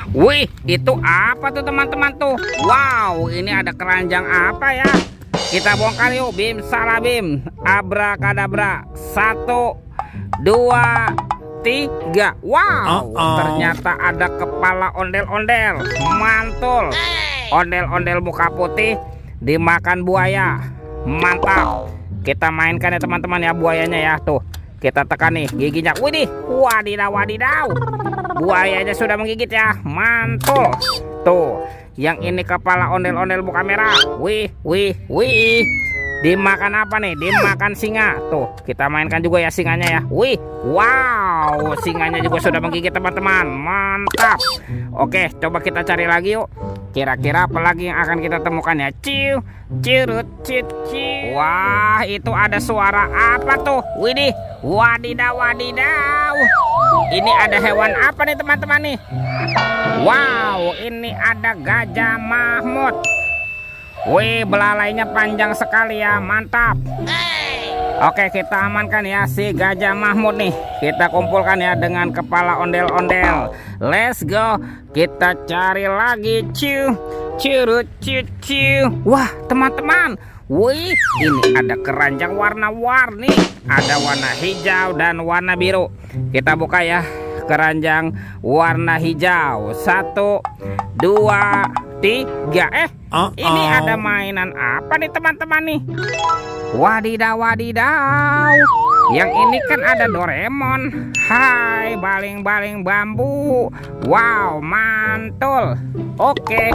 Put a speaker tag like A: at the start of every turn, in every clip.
A: Wih, itu apa tuh teman-teman tuh? Wow, ini ada keranjang apa ya? Kita bongkar yuk. Bim salah bim. Abrakadabra. 1, 2, 3. Wow, ternyata ada kepala ondel-ondel. Mantul. Ondel-ondel muka putih dimakan buaya. Mantap. Kita mainkan ya teman-teman ya buayanya ya. Tuh, kita tekan nih giginya. Widih, wadidaw wadidaw. Buayanya sudah menggigit ya. Mantul. Tuh, yang ini kepala ondel-ondel muka merah. Wih, wih, wih. Dimakan apa nih? Dimakan singa. Tuh, kita mainkan juga ya singanya ya. Wih, wow, singanya juga sudah menggigit teman-teman. Mantap. Oke, coba kita cari lagi yuk. Kira-kira apa lagi yang akan kita temukan ya? Ciu, cirut, cit, ciu. Wah, itu ada suara apa tuh? Widih, wadidaw, wadidaw. Ini ada hewan apa nih teman-teman nih? Wow, ini ada gajah Mahmud. Wih, belalainya panjang sekali ya, mantap. Oke, kita amankan ya si gajah Mahmud nih. Kita kumpulkan ya dengan kepala ondel-ondel. Let's go. Kita cari lagi. Ciu, curut, ciu, ciu. Wah, teman-teman. Wih, ini ada keranjang warna-warni. Ada warna hijau dan warna biru. Kita buka ya keranjang warna hijau. 1, 2, 3. Ini ada mainan apa nih teman-teman nih? Wadidaw wadidaw. Yang ini kan ada Doraemon. Hai, baling-baling bambu. Wow, mantul. Oke.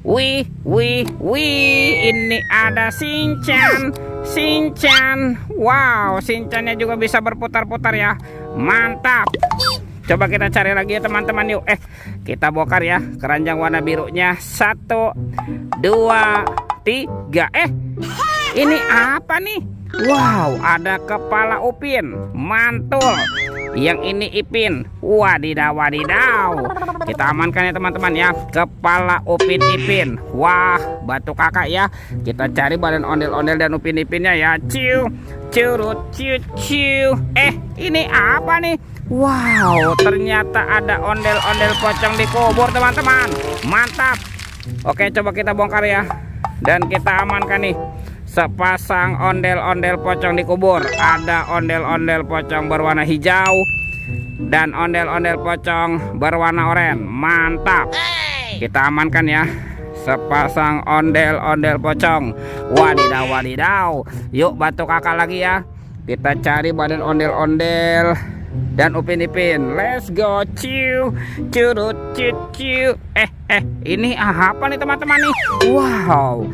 A: Wih, wih, wih. Ini ada Shinchan. Shinchan. Wow, Shinchannya juga bisa berputar-putar ya. Mantap. Coba kita cari lagi ya teman-teman yuk. Kita bongkar ya keranjang warna birunya. 1, 2, 3. Ini apa nih? Wow, ada kepala Upin. Mantul. Yang ini Ipin. Wadidaw wadidaw. Kita amankan ya teman-teman ya kepala Upin Ipin. Wah, batu kakak ya. Kita cari badan ondel-ondel dan Upin Ipinnya ya. Ciu, curut, ciu, ciu. Ini apa nih? Wow, ternyata ada ondel-ondel pocong di kubur teman-teman. Mantap. Oke, coba kita bongkar ya. Dan kita amankan nih sepasang ondel-ondel pocong di kubur. Ada ondel-ondel pocong berwarna hijau dan ondel-ondel pocong berwarna oranye. Mantap. Kita amankan ya sepasang ondel-ondel pocong. Wadidaw wadidaw. Yuk bantu kakak lagi ya. Kita cari badan ondel-ondel dan Upin Ipin. Let's go. Ciu, curut, ciu, ciu. Ini apa nih teman-teman nih? Wow,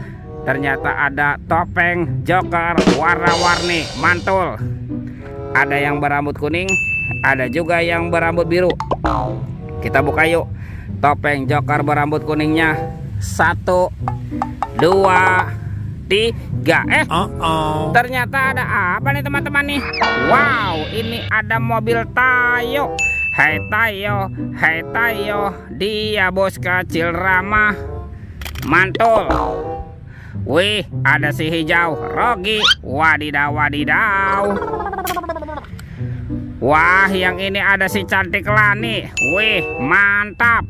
A: ternyata ada topeng Joker warna-warni. Mantul. Ada yang berambut kuning, ada juga yang berambut biru. Kita buka yuk topeng Joker berambut kuningnya. 1, 2, 3. Ternyata ada apa nih teman-teman nih? Wow, ini ada mobil Tayo. Hai Tayo, hai Tayo, dia bos kecil ramah. Mantul. Wih, ada si hijau Rogi. Wadidaw wadidaw. Wah, yang ini ada si cantik Lani. Wih, mantap.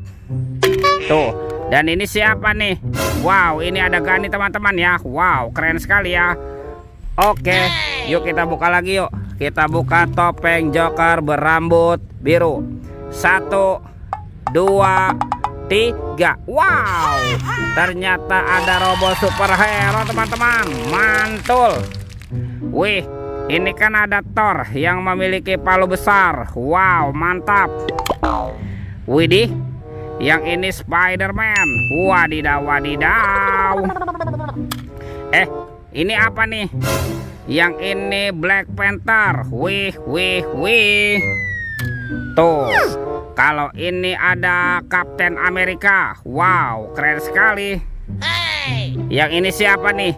A: Tuh, dan ini siapa nih? Wow, ini ada Gani teman-teman ya. Wow, keren sekali ya. Oke, yuk kita buka lagi yuk. Kita buka topeng Joker berambut biru. 1, 2, 3. Wow, ternyata ada robot superhero teman-teman. Mantul. Wih, ini kan ada Thor yang memiliki palu besar. Wow, mantap. Widih, yang ini Spider-Man. Wadidaw wadidaw. Ini apa nih? Yang ini Black Panther. Wih, wih, wih. Tuh, kalau ini ada Kapten Amerika. Wow, keren sekali. Yang ini siapa nih?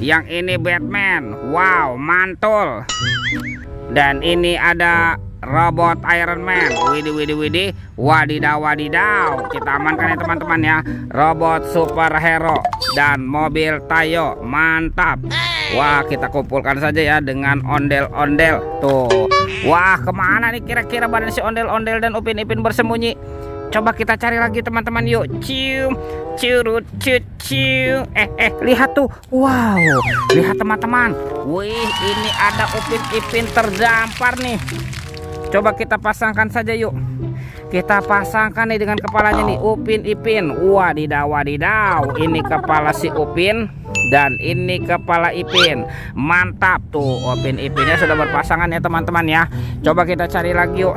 A: Yang ini Batman. Wow, mantul. Dan ini ada robot Iron Man. Widih, widih, widih. Wadidaw, wadidaw. Kita amankan ya teman-teman ya. Robot superhero dan mobil Tayo. Mantap. Wah, kita kumpulkan saja ya dengan ondel-ondel. Tuh. Wah, kemana nih kira-kira badan si ondel-ondel dan Upin Ipin bersembunyi? Coba kita cari lagi teman-teman yuk. Cium, curut, ciu. Lihat tuh. Wow, lihat teman-teman. Wih, ini ada Upin Ipin terdampar nih. Coba kita pasangkan saja yuk. Kita pasangkan nih dengan kepalanya nih, Upin Ipin. Wadidaw. Ini kepala si Upin dan ini kepala Ipin. Mantap tuh, Upin Ipinnya sudah berpasangan ya teman-teman ya. Coba kita cari lagi yuk.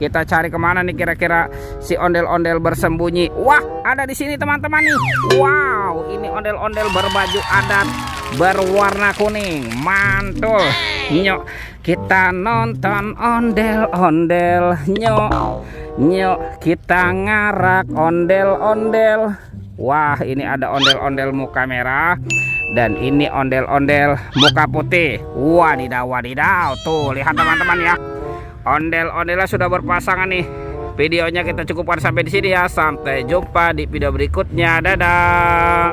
A: Kita cari kemana nih kira-kira si ondel-ondel bersembunyi. Wah, ada di sini teman-teman nih. Wow, ini ondel-ondel berbaju adat berwarna kuning. Mantul. Nyok, kita nonton ondel-ondel. Nyok, kita ngarak ondel-ondel. Wah, ini ada ondel-ondel muka merah dan ini ondel-ondel muka putih. Wadidaw. Tuh, lihat teman-teman ya. Ondel-ondelnya sudah berpasangan nih. Videonya kita cukupkan sampai di sini ya. Sampai jumpa di video berikutnya. Dadah.